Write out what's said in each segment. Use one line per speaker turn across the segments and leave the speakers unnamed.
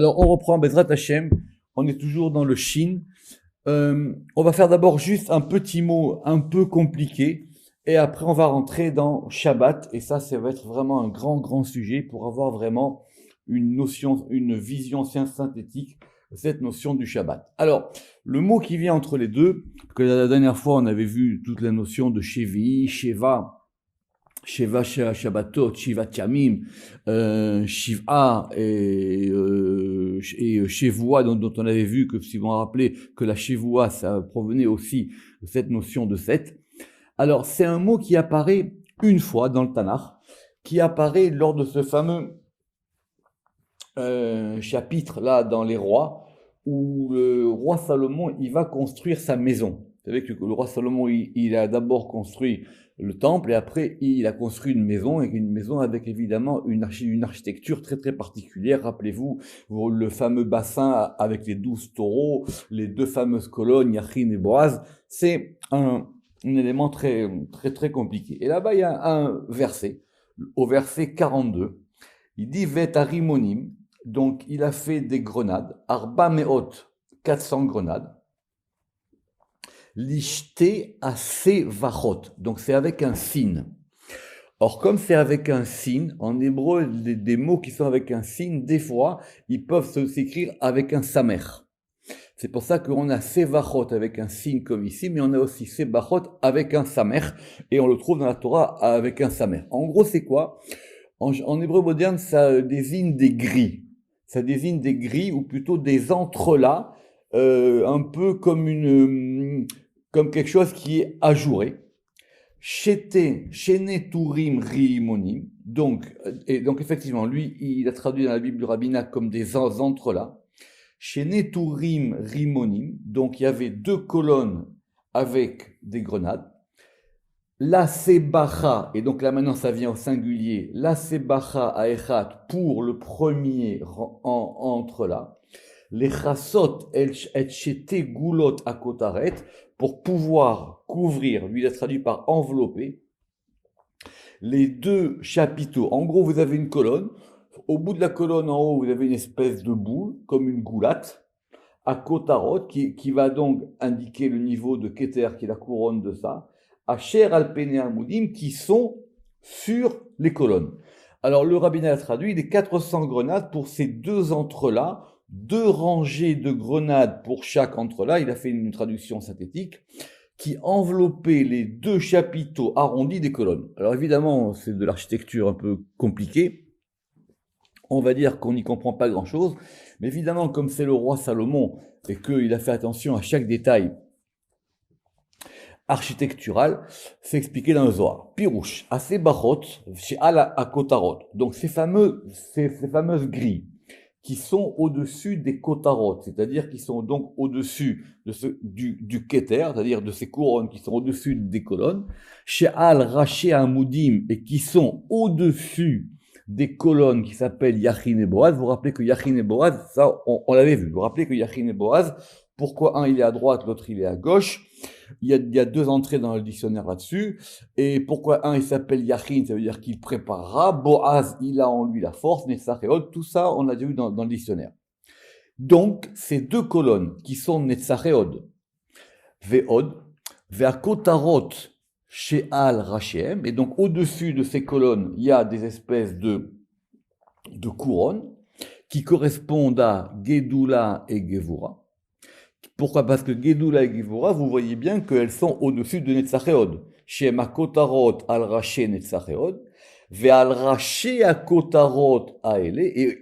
Alors, on reprend Bezrat Hashem. On est toujours dans le Shin. On va faire d'abord juste un petit mot un peu compliqué. Et après, on va rentrer dans Shabbat. Et ça va être vraiment un grand sujet pour avoir vraiment une notion, une vision synthétique de cette notion du Shabbat. Alors, le mot qui vient entre les deux, que la dernière fois, on avait vu toute la notion de Shevi, Sheva, Shabbatot, Shivat Yamim, Shiva et Shavua, dont on avait vu que, si vous vous rappelez, que la Shavua, ça provenait aussi de cette notion de 7. Alors, c'est un mot qui apparaît une fois dans le Tanakh, qui apparaît lors de ce fameux chapitre là dans les rois, où le roi Salomon, il va construire sa maison. Vous savez que le roi Salomon, il a d'abord construit le temple et après il a construit une maison, et une maison avec évidemment une architecture très particulière. Rappelez-vous le fameux bassin avec les 12 taureaux, les deux fameuses colonnes, Yachin et Boaz. C'est un élément très compliqué. Et là-bas, il y a un verset, au verset 42, il dit Vetarimonim, donc il a fait des grenades, Arba Meot, 400 grenades, Lishte Asevachot, donc c'est avec un sin. Or, comme c'est avec un sin, en hébreu, des mots qui sont avec un sin, des fois, ils peuvent s'écrire avec un samer. C'est pour ça qu'on a Sevachot avec un sin comme ici, mais on a aussi Sebachot avec un samer, et on le trouve dans la Torah avec un samer. En gros, c'est quoi ? En hébreu moderne, ça désigne des grilles. Ça désigne des grilles, ou plutôt des entrelacs, un peu comme quelque chose qui est ajouré. Shene Turim Rimonim. Donc effectivement, lui, il a traduit dans la Bible du rabbinat comme des entrelacs. Shene Turim Rimonim. Donc il y avait deux colonnes avec des grenades. La sebacha, et donc là maintenant ça vient au singulier, la sebacha aechat pour le premier entrelac. Les chassot et chete goulot à kotaret pour pouvoir couvrir, lui il a traduit par envelopper, les deux chapiteaux. En gros, vous avez une colonne. Au bout de la colonne en haut, vous avez une espèce de boule, comme une goulate, à kotarot, qui va donc indiquer le niveau de Keter, qui est la couronne de ça. Asher al-Pene Amoudim, qui sont sur les colonnes. Alors le rabbinat a traduit les 400 grenades pour ces deux entrelacs, deux rangées de grenades pour chaque entrelac. Il a fait une traduction synthétique qui enveloppait les deux chapiteaux arrondis des colonnes. Alors évidemment, c'est de l'architecture un peu compliquée. On va dire qu'on n'y comprend pas grand-chose, mais évidemment, comme c'est le roi Salomon et qu'il a fait attention à chaque détail architectural, c'est expliqué dans le Zohar. Pirouche, assez barot, chez Ala Kotarot. Donc ces fameuses grilles qui sont au-dessus des kotarot, c'est-à-dire qui sont donc au-dessus du keter, c'est-à-dire de ces couronnes qui sont au-dessus des colonnes, chez Al Raché Amoudim, et qui sont au-dessus des colonnes qui s'appellent Yachin et Boaz. Vous vous rappelez que Yachin et Boaz, ça on l'avait vu. Vous vous rappelez que Yachin et Boaz, pourquoi un il est à droite, l'autre il est à gauche? Il y a deux entrées dans le dictionnaire là-dessus. Et pourquoi un il s'appelle Yachin, ça veut dire qu'il préparera. Boaz, il a en lui la force, Netzacheot, tout ça on l'a déjà vu dans le dictionnaire. Donc, ces deux colonnes qui sont Netzacheot, Ve'od, Ve'akotarot, She'al Rachem, et donc au-dessus de ces colonnes, il y a des espèces de couronnes qui correspondent à Gedula et Gevura. Pourquoi ? Parce que Gedula et Gevura, vous voyez bien qu'elles sont au-dessus de Netzacheod. Shema Kotarot al Raché Netzacheod, Ve'al Raché a Kotarot Aelu,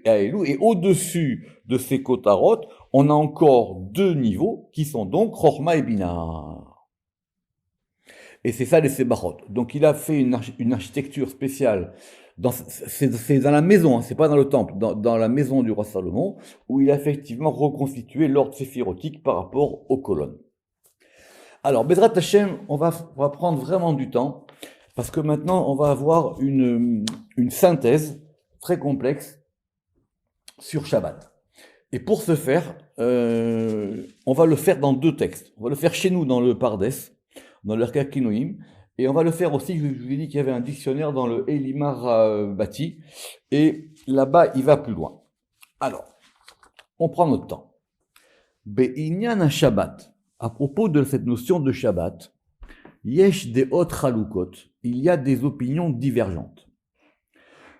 et au-dessus de ces Kotarot, on a encore deux niveaux qui sont donc Chorma et Bina. Et c'est ça les Sebachot. Donc il a fait une architecture spéciale. C'est dans la maison, hein, c'est pas dans le temple, dans la maison du roi Salomon, où il a effectivement reconstitué l'ordre séphirotique par rapport aux colonnes. Alors, Bezrat Hashem, on va prendre vraiment du temps, parce que maintenant on va avoir une synthèse très complexe sur Shabbat. Et pour ce faire, on va le faire dans deux textes. On va le faire chez nous dans le Pardes, dans le Kakinoïm, et on va le faire aussi, je vous ai dit qu'il y avait un dictionnaire dans le Elimar Bati, et là-bas, il va plus loin. Alors, On prend notre temps. Be'inyan Shabbat. À propos de cette notion de Shabbat, yesh deot chalukot. Il y a des opinions divergentes.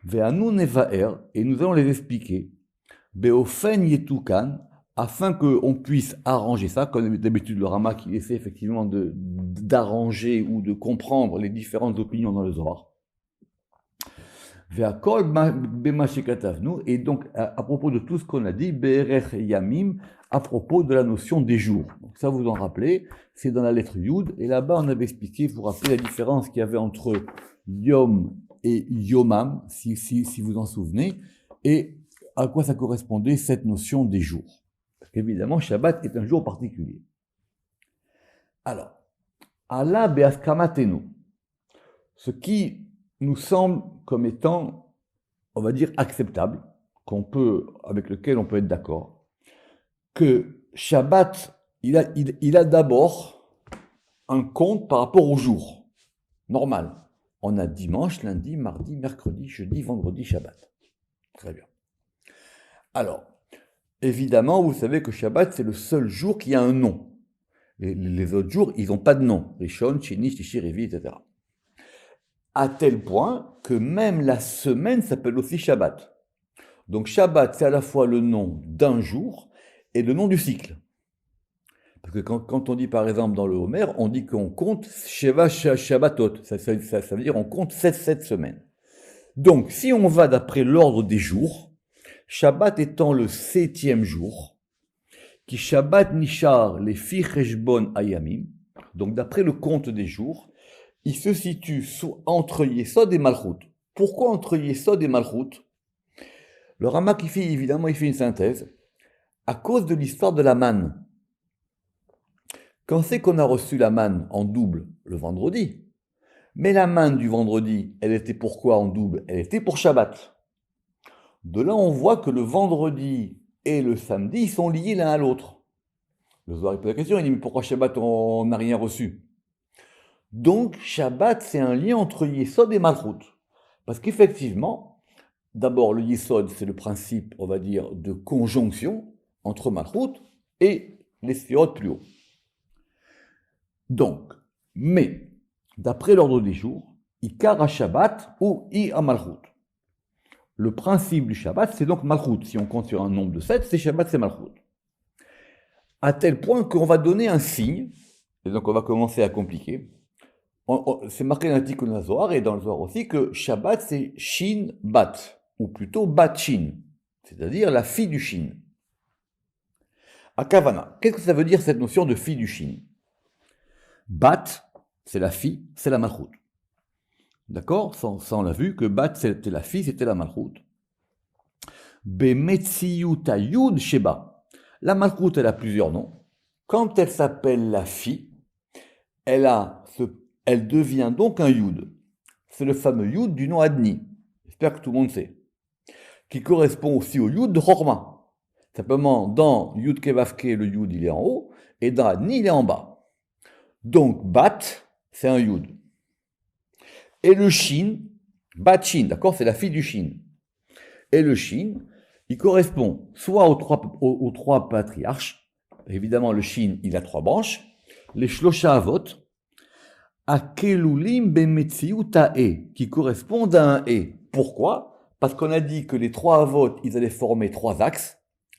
Ve'anu nevaer, et nous allons les expliquer. Be'ofen yetukan, afin qu'on puisse arranger ça, comme d'habitude le Rama qui essaie effectivement d'arranger ou de comprendre les différentes opinions dans le Zohar. Et donc, à propos de tout ce qu'on a dit, Be'erech Yamim, à propos de la notion des jours. Donc ça, vous en rappelez, c'est dans la lettre Yud, et là-bas, on avait expliqué, vous vous rappelez la différence qu'il y avait entre Yom et Yomam, si vous en souvenez, et à quoi ça correspondait cette notion des jours. Parce qu'évidemment, Shabbat est un jour particulier. Alors, Allah be'askamatenu, ce qui nous semble comme étant, on va dire, acceptable, avec lequel on peut être d'accord, que Shabbat, il a d'abord un compte par rapport au jour, normal. On a dimanche, lundi, mardi, mercredi, jeudi, vendredi, Shabbat. Très bien. Alors, évidemment, vous savez que Shabbat, c'est le seul jour qui a un nom. Les autres jours, ils n'ont pas de nom. Rishon, Sheni, Shlishi, Revi, etc. À tel point que même la semaine s'appelle aussi Shabbat. Donc Shabbat, c'est à la fois le nom d'un jour et le nom du cycle. Parce que quand on dit par exemple dans le Homer, on dit qu'on compte Sheva Shabbatot. Ça veut dire on compte 7 semaines. Donc si on va d'après l'ordre des jours, Shabbat étant le 7e jour, qui Shabbat Nishar les fi Cheshbon Ayamim, donc d'après le compte des jours, il se situe entre Yesod et Malchut. Pourquoi entre Yesod et Malchut? Le Rama qui fait, évidemment, il fait une synthèse. À cause de l'histoire de la manne. Quand c'est qu'on a reçu la manne en double le vendredi, mais la manne du vendredi, elle était pourquoi en double? Elle était pour Shabbat. De là, on voit que le vendredi et le samedi, ils sont liés l'un à l'autre. Le Zohar pose la question, il dit, mais pourquoi Shabbat, on n'a rien reçu? Donc, Shabbat, c'est un lien entre Yesod et Malchut. Parce qu'effectivement, d'abord, le Yesod, c'est le principe, on va dire, de conjonction entre Malchut et les Sphirot plus haut. Donc, mais, d'après l'ordre des jours, Ikar à Shabbat ou I à Malchut. Le principe du Shabbat, c'est donc Malchut. Si on compte sur un nombre de 7, c'est Shabbat, c'est Malchut. À tel point qu'on va donner un signe, et donc on va commencer à compliquer. C'est marqué dans le Tikkun Zohar et dans le Zohar aussi que Shabbat c'est Shin Bat, ou plutôt Bat Shin, c'est-à-dire la fille du Shin. À Kavana, qu'est-ce que ça veut dire cette notion de fille du Shin? Bat, c'est la fille, c'est la Malchut. D'accord? Ça on l'a vu que Bat c'était la fille, c'était la Malchut. Bemetziyuta Yud Sheba. La Malchut elle a plusieurs noms. Quand elle s'appelle la fille, elle devient donc un Yud. C'est le fameux Yud du nom Adni. J'espère que tout le monde sait. Qui correspond aussi au Yud de Chorma. Simplement, dans Yud Kevavke, le Yud il est en haut, et dans Adni il est en bas. Donc, Bat, c'est un Yud. Et le Shin, Bat Shin, d'accord, c'est la fille du Shin. Et le Shin, il correspond soit aux trois patriarches. Évidemment, le Shin, il a 3 branches. Les Shlosha Avot, Akelulim bemetziutae, qui correspondent à un E. Pourquoi? Parce qu'on a dit que les 3 Avot, ils allaient former 3 axes.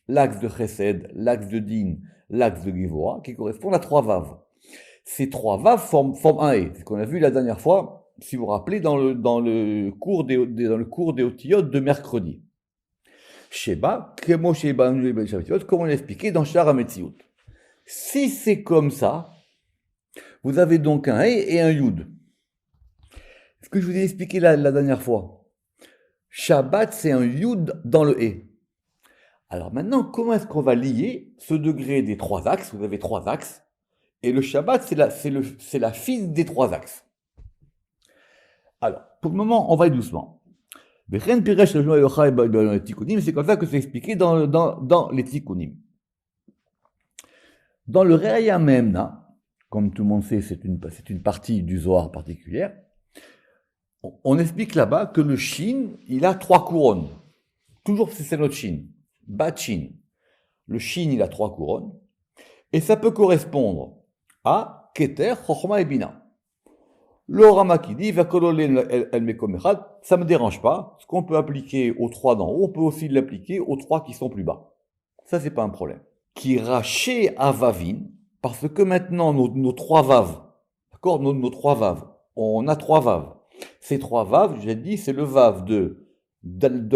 L'axe de Chesed, l'axe de Din, l'axe de Gevora, qui correspondent à 3 Vav. Ces 3 Vav forment un E. C'est ce qu'on a vu la dernière fois, si vous vous rappelez, dans le cours des Otiyot de mercredi. Sheba, Kemo Sheba, comme on l'a expliqué dans Shar HaMetziut. Si c'est comme ça, vous avez donc un E et un Yud. Ce que je vous ai expliqué la dernière fois. Shabbat, c'est un Yud dans le E. Alors maintenant, comment est-ce qu'on va lier ce degré des 3 axes? Vous avez 3 axes. Et le Shabbat, c'est la fille des 3 axes. Alors, pour le moment, on va aller doucement. C'est comme ça que c'est expliqué dans les Tikkunim. Dans le Re'aya Memna, comme tout le monde sait, c'est une partie du Zohar particulière, on explique là-bas que le Shin, il a 3 couronnes. Toujours c'est notre Shin. Bat Shin. Le Shin, il a 3 couronnes. Et ça peut correspondre à Keter, Chochma et Bina. Le Rama qui dit, ça me dérange pas. Ce qu'on peut appliquer aux 3 d'en haut, on peut aussi l'appliquer aux 3 qui sont plus bas. Ça, c'est pas un problème. Qui raché à Vavin, parce que maintenant, nos 3 vaves, d'accord, nos 3 vaves, on a 3 vaves. Ces 3 vaves, j'ai dit, c'est le vave de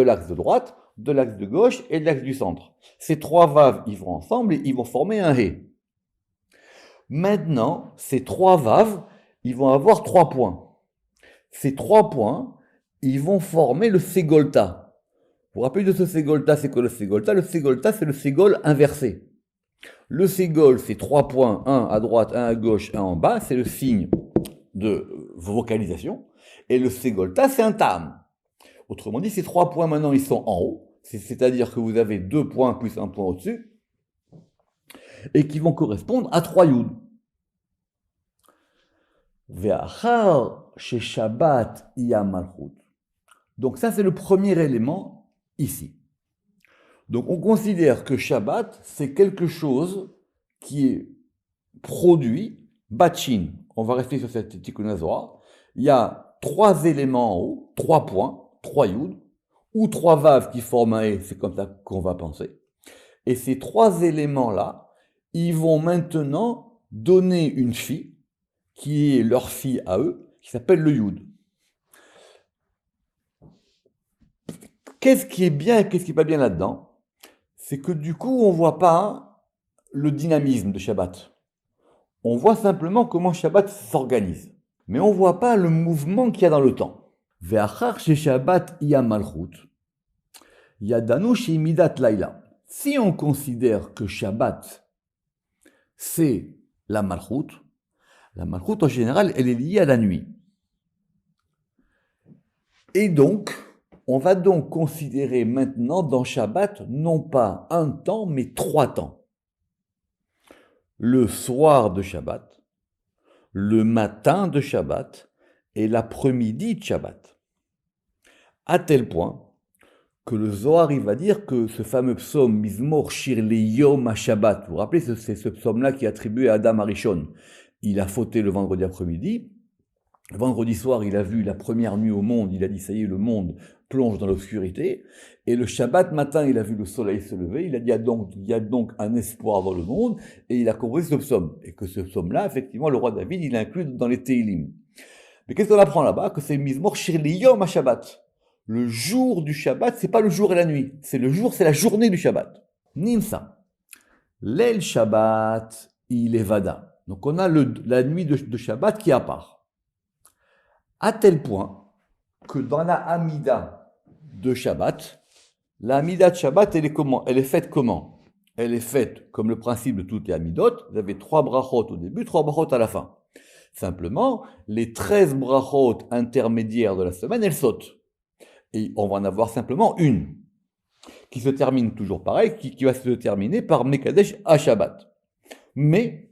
l'axe de droite, de l'axe de gauche et de l'axe du centre. Ces 3 vaves, ils vont ensemble et ils vont former un He. Maintenant, ces 3 vaves, ils vont avoir 3 points. Ces 3 points, ils vont former le ségolta. Vous vous rappelez de ce ségolta, c'est quoi le ségolta? Le ségolta, c'est le ségol inversé. Le ségol, c'est 3 points, un à droite, un à gauche, un en bas, c'est le signe de vocalisation. Et le ségolta, c'est un tam. Autrement dit, ces 3 points maintenant, ils sont en haut. C'est-à-dire que vous avez 2 points plus un point au-dessus. Et qui vont correspondre à 3 yud. Ve'achar chez Shabbat iya malchut. Donc ça, c'est le premier élément ici. Donc on considère que Shabbat, c'est quelque chose qui est produit, batchin. On va rester sur cette Tikkun Hazorah. Il y a 3 éléments en haut, 3 points, 3 yud, ou 3 vaves qui forment un E, c'est comme ça qu'on va penser. Et ces 3 éléments-là, ils vont maintenant donner une fille, qui est leur fille à eux, qui s'appelle le Yud. Qu'est-ce qui est bien et qu'est-ce qui n'est pas bien là-dedans? C'est que du coup, on ne voit pas le dynamisme de Shabbat. On voit simplement comment Shabbat s'organise. Mais on ne voit pas le mouvement qu'il y a dans le temps. Ve'achar chez Shabbat iya malchut. Yadanu chez midat laila. Si on considère que Shabbat, c'est la malchut en général, elle est liée à la nuit. Et donc, on va donc considérer maintenant dans Shabbat, non pas un temps, mais 3 temps. Le soir de Shabbat, le matin de Shabbat et l'après-midi de Shabbat. À tel point que le Zohar, il va dire que ce fameux psaume Mizmor Shir Yom HaShabbat, vous vous rappelez, c'est ce psaume-là qui est attribué à Adam Arishon. Il a fauté le vendredi après-midi. Vendredi soir, il a vu la première nuit au monde. Il a dit, ça y est, le monde plonge dans l'obscurité. Et le Shabbat matin, il a vu le soleil se lever. Il a dit, il y a donc un espoir dans le monde. Et il a compris ce psaume. Et que ce psaume-là, effectivement, le roi David, il inclut dans les Teilim. Mais qu'est-ce qu'on apprend là-bas? Que c'est Mizmor Shir Yom HaShabbat. Le jour du Shabbat, c'est pas le jour et la nuit. C'est le jour, c'est la journée du Shabbat. Nimsa. L'El Shabbat, il est Vada. Donc on a la nuit de Shabbat qui est à part. À tel point que dans la Hamida de Shabbat, la Hamida de Shabbat, elle est comment? Elle est faite comment? Elle est faite comme le principe de toutes les Hamidot. Vous avez 3 brachot au début, 3 brachot à la fin. Simplement, les 13 brachot intermédiaires de la semaine, elles sautent. Et on va en avoir simplement une, qui se termine toujours pareil, qui va se terminer par Mekadesh à Shabbat. Mais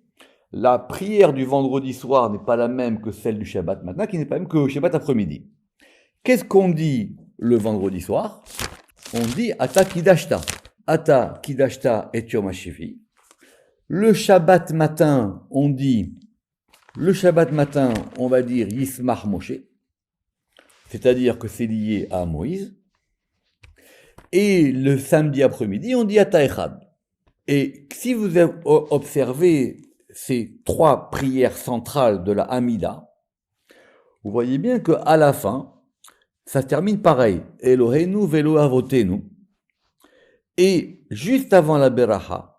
la prière du vendredi soir n'est pas la même que celle du Shabbat matin, qui n'est pas la même que le Shabbat après-midi. Qu'est-ce qu'on dit le vendredi soir? On dit Ata Kidashta. Ata Kidashta et Yom HaShivi. Le Shabbat matin, on va dire Yismach Moshe. C'est-à-dire que c'est lié à Moïse. Et le samedi après-midi, on dit Ata Echad. Et si vous observez ces 3 prières centrales de la Hamida, vous voyez bien qu'à la fin, ça termine pareil. Eloheinu velo avotenu. Et juste avant la Beracha,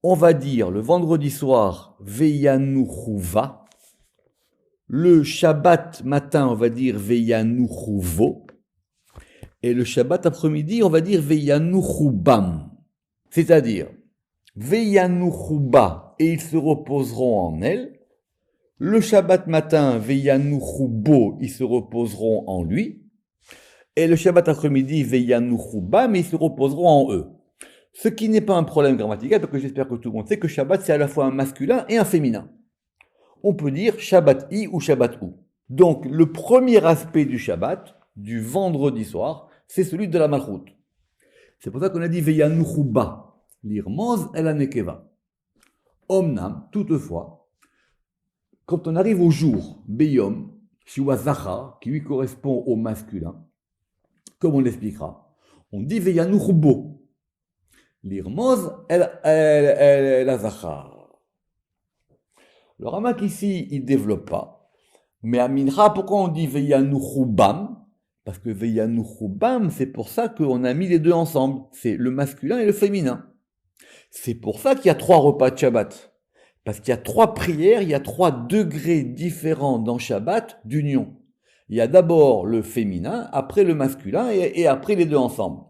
on va dire le vendredi soir, Veyanu Chuva. Le Shabbat matin, on va dire Veyanu Chuvo. Et le Shabbat après-midi, on va dire Veyanu Chubam. C'est-à-dire, Veyanu Chuba, et ils se reposeront en elle. Le Shabbat matin, Veyanu Chubo, ils se reposeront en lui. Et le Shabbat après-midi, Veyanu Chuba, mais ils se reposeront en eux. Ce qui n'est pas un problème grammatical, parce que j'espère que tout le monde sait que Shabbat, c'est à la fois un masculin et un féminin. On peut dire Shabbat-i ou Shabbat-ou. Donc, le premier aspect du Shabbat, du vendredi soir, c'est celui de la Malchut. C'est pour ça qu'on a dit Veyanu Chuba. L'irmoz el anekeva. Omnam, toutefois, quand on arrive au jour, beyom, shiwa zachar, qui lui correspond au masculin, comme on l'expliquera, on dit veyanuchbo. L'irmoz el azachar. Le Ramak ici, il ne développe pas. Mais à Mincha, pourquoi on dit veyanuchubam? Parce que veyanuchubam, c'est pour ça qu'on a mis les deux ensemble. C'est le masculin et le féminin. C'est pour ça qu'il y a 3 repas de Shabbat. Parce qu'il y a 3 prières, il y a 3 degrés différents dans Shabbat d'union. Il y a d'abord le féminin, après le masculin et après les deux ensemble.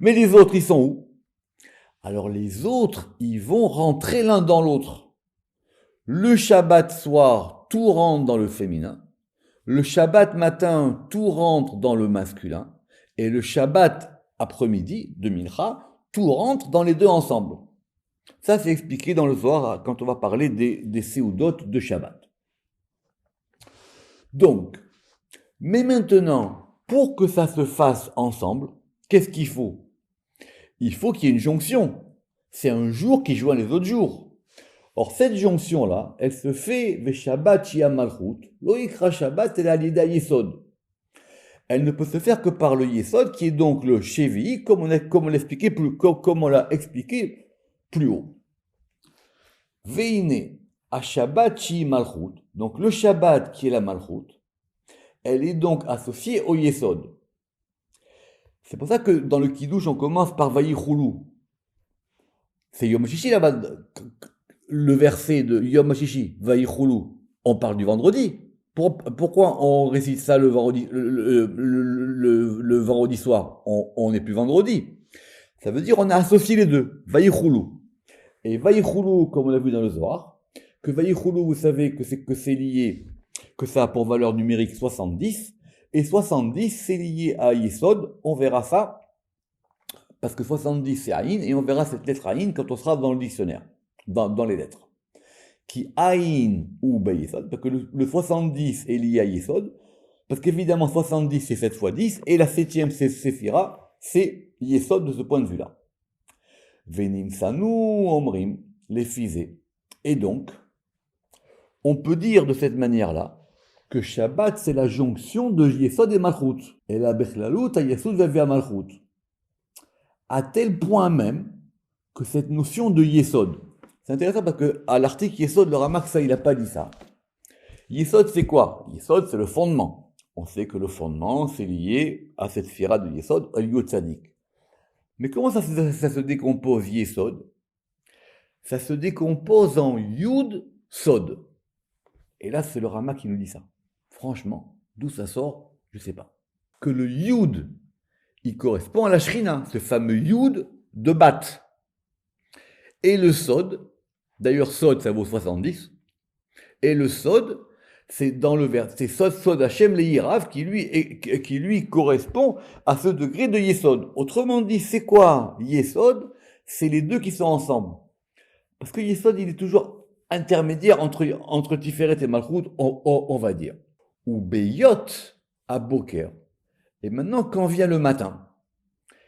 Mais les autres, ils sont où? Alors les autres, ils vont rentrer l'un dans l'autre. Le Shabbat soir, tout rentre dans le féminin. Le Shabbat matin, tout rentre dans le masculin. Et le Shabbat après-midi, de Mincha, tout rentre dans les deux ensemble. Ça, c'est expliqué dans le Zohar quand on va parler des Seudot de Shabbat. Donc, mais maintenant, pour que ça se fasse ensemble, qu'est-ce qu'il faut? Il faut qu'il y ait une jonction. C'est un jour qui joint les autres jours. Or, cette jonction-là, elle se fait Veshabbat Shia Malchut, Loikra Shabbat et la Lida Yesod. Elle ne peut se faire que par le Yesod, qui est donc le Shevi, comme on l'a expliqué plus haut. Veine, à Shabbat Shia Malchut, donc le Shabbat qui est la Malchut, elle est donc associée au Yesod. C'est pour ça que dans le Kiddush, on commence par Vayichulu. C'est Yom Shishi là-bas, le verset de Yom Shishi, Vayichulu. On parle du vendredi. Pourquoi on récite ça le vendredi, le vendredi soir? On n'est plus vendredi. Ça veut dire on a associé les deux, Vayichulu. Et Vayichulu, comme on l'a vu dans le Zohar, que Vayichulu, vous savez que c'est lié, que ça a pour valeur numérique 70, et 70 c'est lié à Yesod, on verra ça, parce que 70 c'est Aïn, et on verra cette lettre Aïn quand on sera dans le dictionnaire, dans les lettres. Qui Aïn ou Yesod, parce que le 70 est lié à Yesod, parce qu'évidemment 70 c'est 7 fois 10, et la 7e c'est Séphira, c'est Yesod de ce point de vue-là. Venim Sanu Omrim, les fisés. Et donc, on peut dire de cette manière-là, que Shabbat, c'est la jonction de Yesod et Malchut. Et la Bechlalut à Yesod vevea Malchut. À tel point même que cette notion de Yesod, c'est intéressant parce que à l'article Yesod, le Ramak, ça, il n'a pas dit ça. Yesod, c'est quoi? Yesod, c'est le fondement. On sait que le fondement, c'est lié à cette sphira de Yesod, à Yud Tzadik. Mais comment ça se décompose Yesod? Ça se décompose en Yud Sod. Et là, c'est le Ramak qui nous dit ça. Franchement, d'où ça sort, je ne sais pas. Que le Yud, il correspond à la Shrina, ce fameux Yud de Bat. Et le Sod, d'ailleurs Sod, ça vaut 70. Et le Sod, c'est dans le vers, c'est Sod Hashem Leirav qui lui correspond à ce degré de Yesod. Autrement dit, c'est quoi Yesod? C'est les deux qui sont ensemble. Parce que Yesod, il est toujours intermédiaire entre Tiferet et Malchut, on va dire. Ou Beyot à Boker. Et maintenant, quand vient le matin,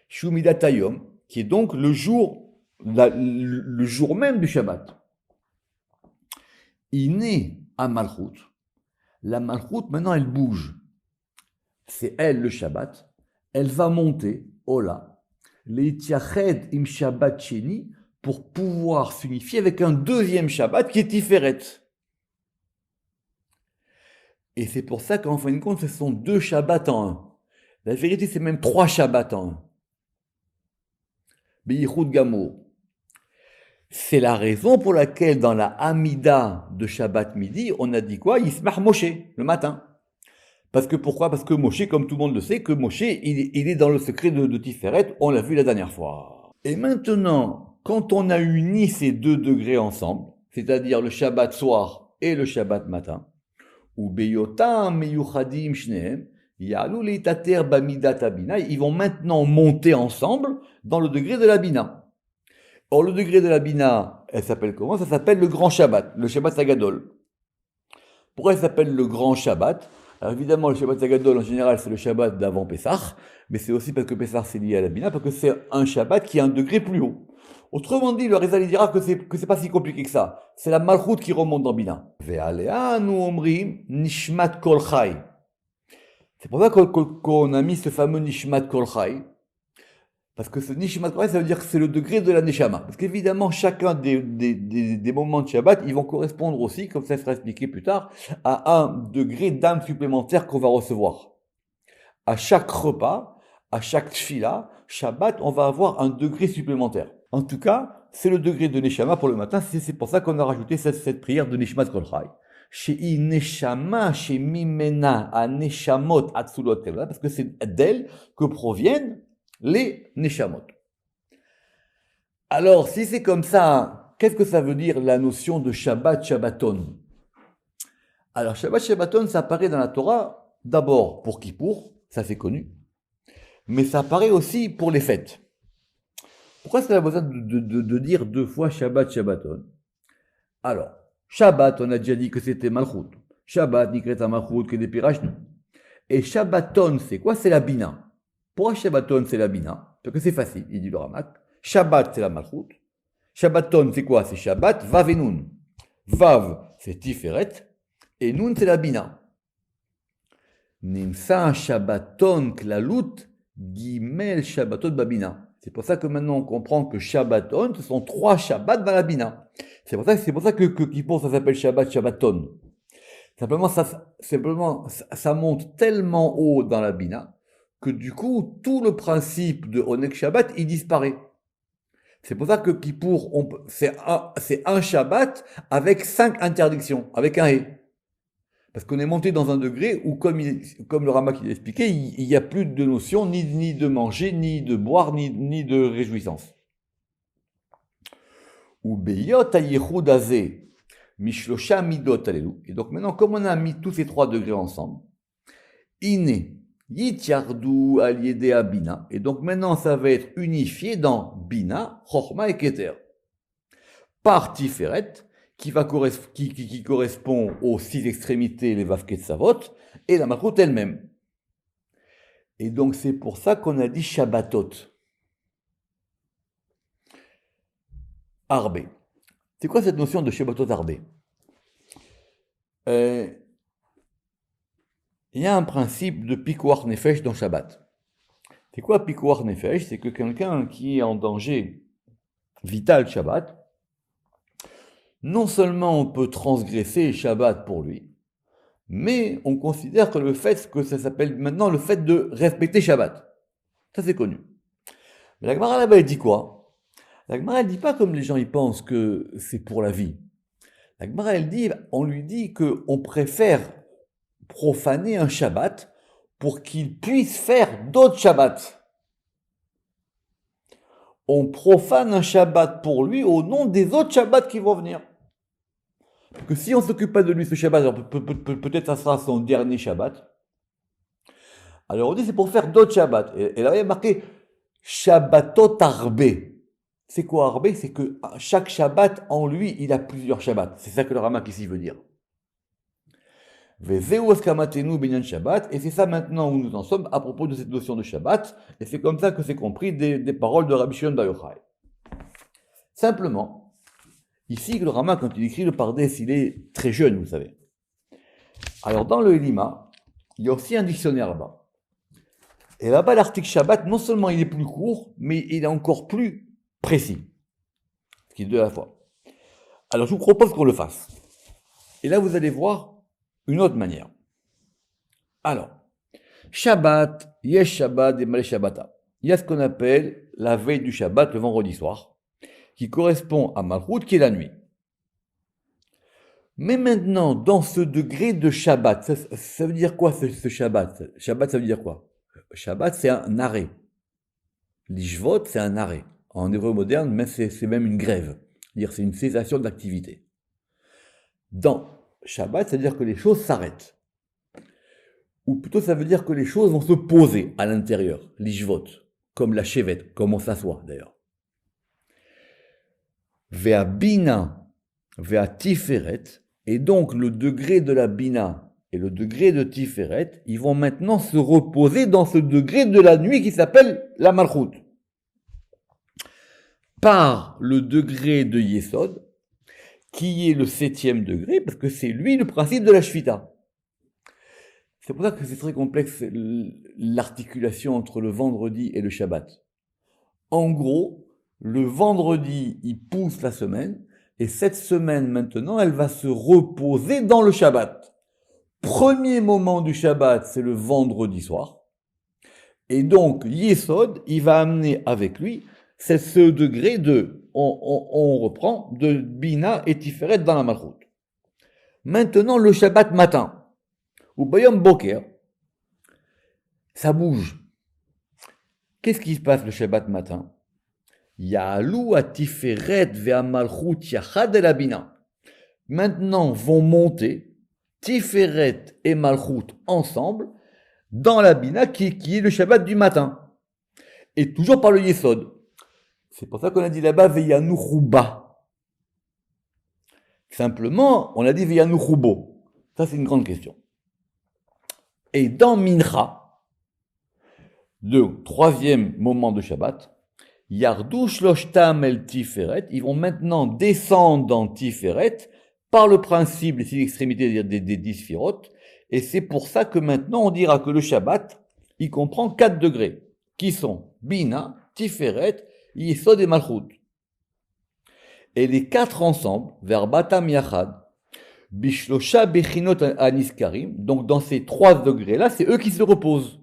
Shumidatayom, qui est donc le jour même du Shabbat, il naît à Malchut. La Malchut, maintenant, elle bouge. C'est elle, le Shabbat. Elle va monter, Ola, Leitiached im Shabbat Sheni, pour pouvoir s'unifier avec un deuxième Shabbat qui est Tiferet. Et c'est pour ça qu'en fin de compte, ce sont 2 Shabbats en un. La vérité, c'est même 3 Shabbats en un. Beyichud Gamo. C'est la raison pour laquelle dans la Hamida de Shabbat midi, on a dit quoi? Yismach Moshe, le matin. Parce que pourquoi? Parce que Moshe, comme tout le monde le sait, que Moshe, il est dans le secret de Tiferet, on l'a vu la dernière fois. Et maintenant, quand on a uni ces 2 degrés ensemble, c'est-à-dire le Shabbat soir et le Shabbat matin, ou Beyotam Meyuchadim Shneem, Ya'alu Leitater Bamidat Abina, ils vont maintenant monter ensemble dans le degré de la Bina. Or, le degré de la Bina, elle s'appelle comment? Ça s'appelle le grand Shabbat, le Shabbat Sagadol. Pourquoi elle s'appelle le grand Shabbat? Alors évidemment, le Shabbat Sagadol, en général, c'est le Shabbat d'avant Pessah, mais c'est aussi parce que Pessah, c'est lié à la Bina, parce que c'est un Shabbat qui a un degré plus haut. Autrement dit, le Rizal il dira que c'est pas si compliqué que ça. C'est la malchut qui remonte dans Bina. Ve'aleanu omrim nishmat kol chai. C'est pour ça qu'on a mis ce fameux nishmat kol chai. Parce que ce nishmat kol chai, ça veut dire que c'est le degré de la neshama. Parce qu'évidemment, chacun des moments de Shabbat, ils vont correspondre aussi, comme ça sera expliqué plus tard, à un degré d'âme supplémentaire qu'on va recevoir. À chaque repas, à chaque tfila, Shabbat, on va avoir un degré supplémentaire. En tout cas, c'est le degré de Neshama pour le matin. C'est pour ça qu'on a rajouté cette prière de Nishmat Kol Chai. Shei Neshama, Shei Mimena, a Neshamot, Atsulot, parce que c'est d'elle que proviennent les Neshamot. Alors, si c'est comme ça, qu'est-ce que ça veut dire la notion de Shabbat, Shabbaton? Alors, Shabbat, Shabbaton, ça apparaît dans la Torah, d'abord pour Kippour, ça c'est connu, mais ça apparaît aussi pour les fêtes. Pourquoi est-ce qu'on a besoin de dire deux fois Shabbat, Shabbaton? Alors, Shabbat, on a déjà dit que c'était Malchut. Shabbat, Nikreta Malchut, que des Pirachnu. Et Shabbaton, c'est quoi? C'est la Bina. Pourquoi Shabbaton, c'est la Bina? Parce que c'est facile, il dit le Ramak. Shabbat, c'est la Malchut. Shabbaton, c'est quoi? C'est Shabbat, Vav et Nun. Vav, c'est Tiferet. Et Nun, c'est la Bina. Nimsa Shabbaton Klalut, Gimel Shabbaton Babina. C'est pour ça que maintenant on comprend que Shabbaton, ce sont 3 Shabbats dans la Bina. C'est pour ça que Kippour, ça s'appelle Shabbat, Shabbaton. Simplement, ça monte tellement haut dans la Bina que du coup, tout le principe de Onek Shabbat, il disparaît. C'est pour ça que Kippour, c'est un Shabbat avec 5 interdictions, avec un hé. Parce qu'on est monté dans un degré où, comme le Ramak l'a expliqué, il n'y a plus de notion ni de manger, ni de boire, ni de réjouissance. Ou beyot ayichud azeh, mishlosha midot alelu. Et donc maintenant, comme on a mis tous ces 3 degrés ensemble, ine, yityardu al yedea bina. Et donc maintenant, ça va être unifié dans bina, chochma et keter. Par tiferet, qui correspond aux 6 extrémités, les Vav Ketzavot, et la Malchut elle-même. Et donc c'est pour ça qu'on a dit Shabbatot. Arbé. C'est quoi cette notion de Shabbatot Arbé? Il y a un principe de Pikuach Nefesh dans Shabbat. C'est quoi Pikuach Nefesh? C'est que quelqu'un qui est en danger vital Shabbat, non seulement on peut transgresser Shabbat pour lui, mais on considère que ça s'appelle maintenant le fait de respecter Shabbat. Ça c'est connu. Mais la Gemara là-bas elle dit quoi? La Gemara elle dit pas comme les gens ils pensent que c'est pour la vie. La Gemara elle dit, on lui dit qu'on préfère profaner un Shabbat pour qu'il puisse faire d'autres Shabbats. On profane un Shabbat pour lui au nom des autres Shabbats qui vont venir. Parce que si on ne s'occupe pas de lui ce Shabbat, alors peut-être ça sera son dernier Shabbat. Alors on dit c'est pour faire d'autres Shabbats. Et là il y a marqué Shabbatot Arbé. C'est quoi Arbé? C'est que chaque Shabbat en lui, il a plusieurs Shabbats. C'est ça que le Ramak ici veut dire. Vezeu eskamatenu binyan Shabbat. Et c'est ça maintenant où nous en sommes à propos de cette notion de Shabbat. Et c'est comme ça que c'est compris des paroles de Rabbi Shimon Bar Yochai. Simplement, ici, le Ramak, quand il écrit le Pardes, il est très jeune, vous savez. Alors, dans le Elima, il y a aussi un dictionnaire là-bas. Et là-bas, l'article Shabbat, non seulement il est plus court, mais il est encore plus précis. Ce qui est deux à la fois. Alors, je vous propose qu'on le fasse. Et là, vous allez voir une autre manière. Alors, Shabbat, Yesh Shabbat et Malé Shabbata. Il y a ce qu'on appelle la veille du Shabbat, le vendredi soir, qui correspond à Malchut, qui est la nuit. Mais maintenant, dans ce degré de Shabbat, ça veut dire quoi ce Shabbat? Shabbat, ça veut dire quoi? Shabbat, c'est un arrêt. L'ishvot, c'est un arrêt. En hébreu moderne, mais c'est même une grève. C'est-à-dire c'est une cessation d'activité. Dans Shabbat, ça veut dire que les choses s'arrêtent. Ou plutôt, ça veut dire que les choses vont se poser à l'intérieur. L'ishvot, comme la chevette, comme on s'assoit d'ailleurs. Vea bina, vea tiferet, et donc le degré de la bina et le degré de tiferet, ils vont maintenant se reposer dans ce degré de la nuit qui s'appelle la malchut. par le degré de Yesod, qui est le 7e degré, parce que c'est lui le principe de la Shvita. C'est pour ça que c'est très complexe l'articulation entre le vendredi et le Shabbat. En gros, le vendredi, il pousse la semaine, et cette semaine maintenant, elle va se reposer dans le Shabbat. Premier moment du Shabbat, c'est le vendredi soir. Et donc, Yesod, il va amener avec lui ce degré de, on reprend, de Bina et Tiferet dans la Malchut. Maintenant, le Shabbat matin, ou Bayom Boker, ça bouge. Qu'est-ce qui se passe le Shabbat matin? Ya'alou à Tiferet ve'a Malchut yachad el Bina. Maintenant vont monter Tiferet et Malchut ensemble dans la Bina qui est le Shabbat du matin. Et toujours par le Yesod. C'est pour ça qu'on a dit là-bas Ve'yanu Chouba. Simplement, on a dit Ve'yanu Choubo. Ça, c'est une grande question. Et dans Mincha, le troisième moment de Shabbat, Yardu Shloshtam el Tiferet, ils vont maintenant descendre dans Tiferet par le principe des 6 extrémités des 10 sphirotes. Et c'est pour ça que maintenant on dira que le Shabbat, il comprend 4 degrés, qui sont Bina, Tiferet, Yesod et Malchut. Et les 4 ensemble, vers Batam Yachad, Bishlosha Bechinot Aniskarim, donc dans ces 3 degrés-là, c'est eux qui se reposent.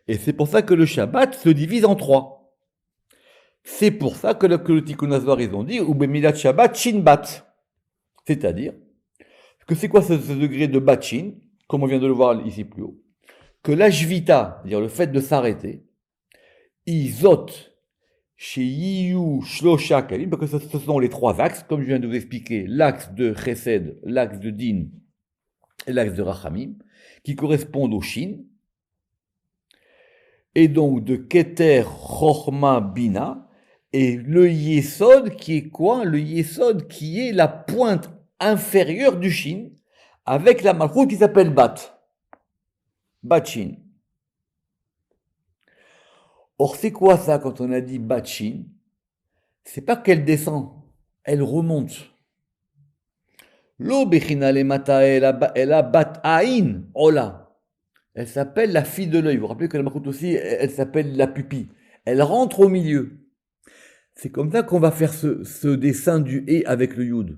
Et c'est pour ça que le Shabbat se divise en 3. C'est pour ça que le Tikkun Azvar, ils ont dit, ou Bemilat Shabbat Shinbat. C'est-à-dire, que c'est quoi ce degré de Batchin, comme on vient de le voir ici plus haut? Que la Shvita, c'est-à-dire le fait de s'arrêter, Izot, chez Yiyu Shlosha Kalim, parce que ce sont les 3 axes, comme je viens de vous expliquer, l'axe de Chesed, l'axe de Din et l'axe de Rachamim, qui correspondent au Shin, et donc de Keter, Chochma, Bina, et le Yesod qui est quoi? Le Yesod qui est la pointe inférieure du Shin, avec la Malchut qui s'appelle Bat. Bat-Shin. Or, c'est quoi ça quand on a dit Bat-Shin? C'est pas qu'elle descend, elle remonte. Lo bechina le mata elle a Bat-Ain, Ola. Elle s'appelle la fille de l'œil. Vous vous rappelez que la Malchut aussi, elle s'appelle la pupille. Elle rentre au milieu. C'est comme ça qu'on va faire ce dessin du et avec le Yud.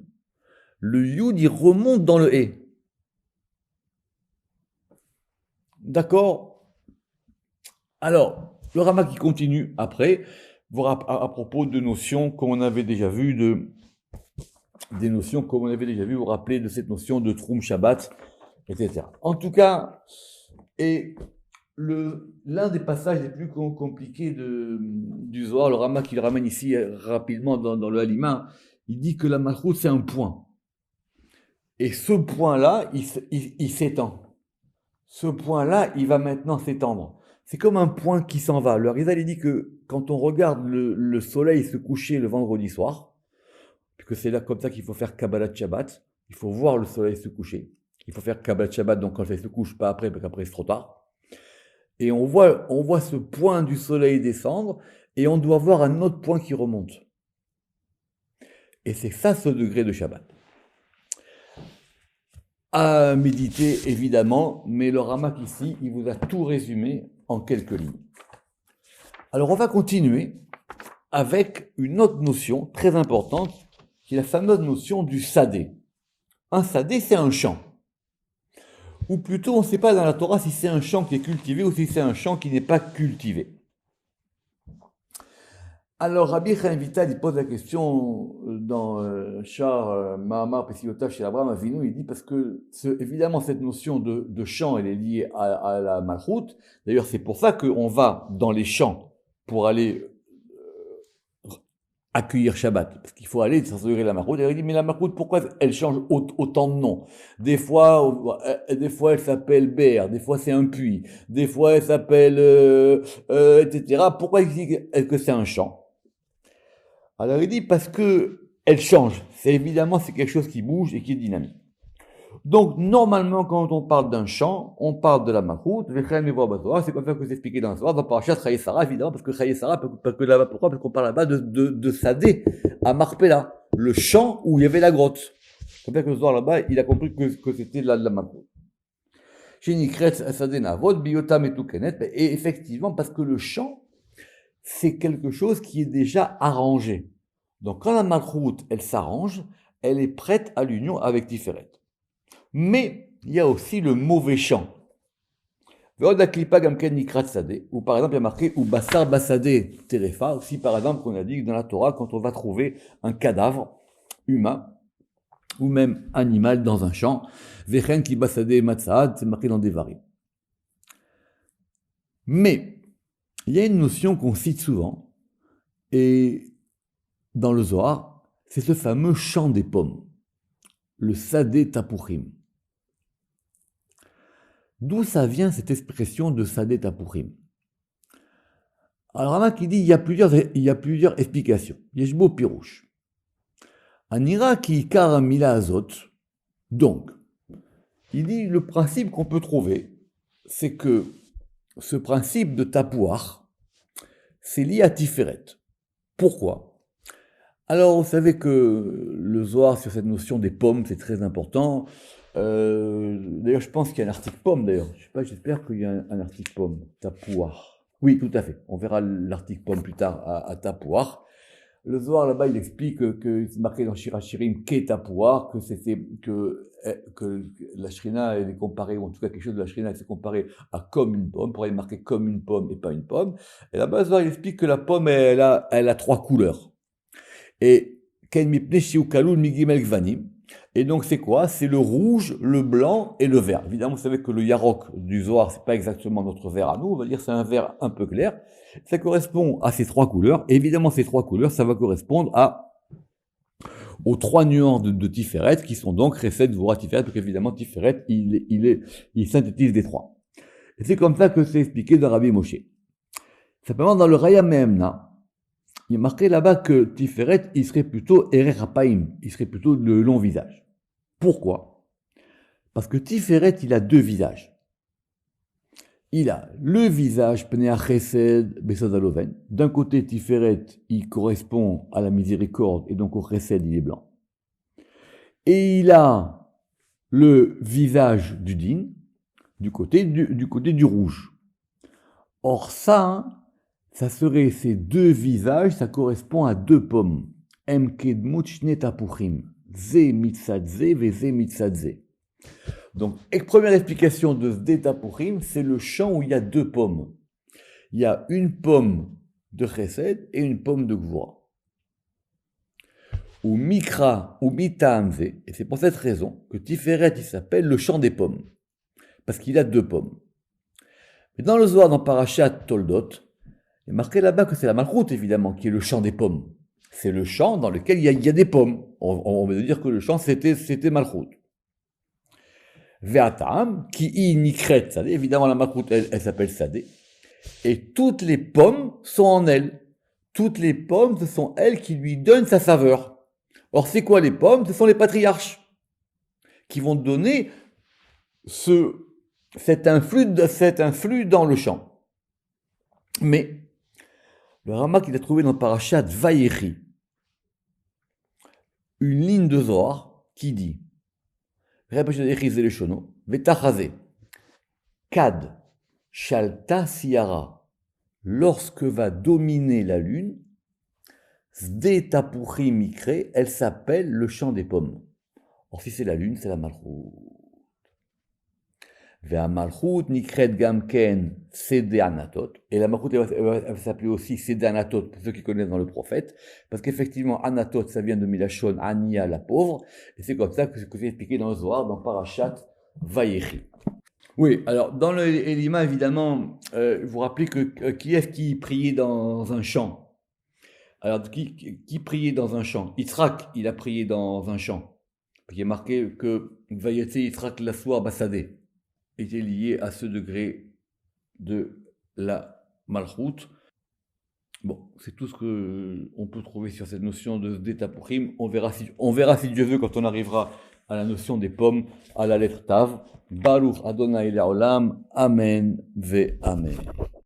Le Yud, il remonte dans le et. D'accord? Alors, le Rama qui continue après, à propos de notions comme on avait déjà vu, des notions comme on avait déjà vu, vous vous rappelez de cette notion de Troum Shabbat, etc. En tout cas, et l'un des passages les plus compliqués du Zohar, le Rama qui le ramène ici rapidement dans le Halima, il dit que la Malchut c'est un point. Et ce point-là, il s'étend. Ce point-là, il va maintenant s'étendre. C'est comme un point qui s'en va. Le Harizal, il dit que quand on regarde le soleil se coucher le vendredi soir, puisque c'est là comme ça qu'il faut faire Kabbalat Shabbat, il faut voir le soleil se coucher. Il faut faire Kabbalat Shabbat, donc quand le soleil se couche, pas après, parce qu'après c'est trop tard. Et on voit ce point du soleil descendre, et on doit voir un autre point qui remonte. Et c'est ça ce degré de Shabbat. À méditer évidemment, mais le Ramak ici, il vous a tout résumé en quelques lignes. Alors on va continuer avec une autre notion très importante, qui est la fameuse notion du sadé. Un sadé, c'est un champ. Ou plutôt, on ne sait pas dans la Torah si c'est un champ qui est cultivé ou si c'est un champ qui n'est pas cultivé. Alors, Rabbi Chaim Vital, il pose la question dans Shar Mahamar Pesiyotav chez Abraham Avinu, il dit parce que évidemment cette notion de champ, elle est liée à la Malchut. D'ailleurs, c'est pour ça qu'on va dans les champs pour aller accueillir Shabbat, parce qu'il faut aller s'assurer la Malchut. Et il dit, mais la Malchut, pourquoi elle change autant de noms? Des fois elle s'appelle Ber, des fois c'est un puits, des fois elle s'appelle etc. Pourquoi il dit que c'est un champ? Alors il dit parce que elle change. C'est quelque chose qui bouge et qui est dynamique. Donc, normalement, quand on parle d'un champ, on parle de la malchoute, c'est comme ça que c'est expliqué dans le Zohar, dans Parashat Chaye Sarah, évidemment, parce que Chaye Sarah, parce que là-bas, pourquoi? Parce qu'on parle là-bas de Sadé, à Marpella, le champ où il y avait la grotte. C'est comme ça que le Zohar là-bas, il a compris que c'était la malchoute. Chez Nikret, Sadé Navot, Biotam et Toukenet, et effectivement, parce que le champ, c'est quelque chose qui est déjà arrangé. Donc, quand la malchoute, elle s'arrange, elle est prête à l'union avec Tiferet. Mais il y a aussi le mauvais champ. Ou par exemple, il y a marqué ou Bassar Bassadé Terefa, aussi par exemple qu'on a dit que dans la Torah, quand on va trouver un cadavre humain ou même animal dans un champ, Vechen ki Bassadé Matzaad, c'est marqué dans Devarim. Mais il y a une notion qu'on cite souvent, et dans le Zohar, c'est ce fameux champ des pommes, le Sadé Tapuchim. D'où ça vient cette expression de Sadé Tapuchim? Alors, Rama qui dit il y a plusieurs explications. Yeshbo Pirouche. Anira qui kar mila azot. Donc, il dit le principe qu'on peut trouver, c'est que ce principe de tapouar, c'est lié à Tiferet. Pourquoi? Alors, vous savez que le Zohar sur cette notion des pommes, c'est très important. D'ailleurs, je pense qu'il y a un article pomme, d'ailleurs. Je sais pas, j'espère qu'il y a un article pomme, tapouar. Oui, tout à fait. On verra l'article pomme plus tard à Tapouar. Le Zohar là-bas, il explique que c'est marqué dans Shirachirim qu'est Tapouar, que la Shrina elle est comparée, ou en tout cas quelque chose de la Shrina c'est comparé à comme une pomme, pourrait être marqué comme une pomme et pas une pomme. Et là-bas, le Zohar il explique que la pomme elle a trois couleurs. Et Ken Mipne Shiukalul Migimel Gvanim. Et donc c'est quoi? C'est le rouge, le blanc et le vert. Évidemment, vous savez que le yarok du Zohar, c'est pas exactement notre vert à nous, on va dire c'est un vert un peu clair. Ça correspond à ces trois couleurs. Et évidemment, ces trois couleurs, ça va correspondre aux trois nuances de Tiferet, qui sont donc Chesed, Gvura, Tiferet, parce qu'évidemment, Tiferet, il synthétise les trois. Et c'est comme ça que c'est expliqué dans Rabbi Moshe. Simplement, dans le Raya Mehemna, il est marqué là-bas que Tiferet, il serait plutôt Erer Hapaim, il serait plutôt le long visage. Pourquoi? Parce que Tiferet, il a deux visages. Il a le visage Pnea Chesed Besod Aloven. D'un côté, Tiferet, il correspond à la miséricorde, et donc au Chesed, il est blanc. Et il a le visage du Din, du côté du rouge. Or ça serait ces deux visages, ça correspond à deux pommes. Emkedmut shne tapuchim. Ze mitzadze ve ze mitzadze. Donc, première explication de Sde tapuchim, c'est le champ où il y a deux pommes. Il y a une pomme de chesed et une pomme de gvura. Ou mikra, ou mitamze. Et c'est pour cette raison que Tiferet, il s'appelle le champ des pommes. Parce qu'il a deux pommes. Mais dans le Zohar, dans Parashat Toldot, il est marqué là-bas que c'est la malchoute, évidemment, qui est le champ des pommes. C'est le champ dans lequel il y a des pommes. On veut dire que le champ, c'était malchoute. Ve'atam, qui nikret sadé. Évidemment, la malchoute, elle s'appelle sadé. Et toutes les pommes sont en elle. Toutes les pommes, ce sont elles qui lui donnent sa saveur. Or, c'est quoi les pommes? Ce sont les patriarches qui vont donner cet influx dans le champ. Mais le Rama qu'il a trouvé dans le Parashat Vayechi, une ligne de Zohar qui dit Kad Shalta Siara, lorsque va dominer la lune, Sde Tapuchi Mikre, elle s'appelle le champ des pommes. Or, si c'est la lune, c'est la malchoute. Vea malchoute nikret gamken Sede Anatot. Et la malchoute, elle va s'appeler aussi Sede Anatot, pour ceux qui connaissent dans le prophète. Parce qu'effectivement, Anatot, ça vient de Milachon, Ania, la pauvre. Et c'est comme ça que c'est expliqué dans le Zohar, dans Parashat Vayechi. Oui, alors, dans le Elima, évidemment, vous vous rappelez que qui est-ce qui priait dans un champ? Alors, qui priait dans un champ? Yitzhak, il a prié dans un champ. Il est marqué que Vayetse Yitzhak l'assoir Bassadé était lié à ce degré de la malchoute. Bon, c'est tout ce qu'on peut trouver sur cette notion de Sde Tapuchim. On verra si Dieu veut quand on arrivera à la notion des pommes, à la lettre Tav. Baruch Adonai Le'olam, Amen ve Amen.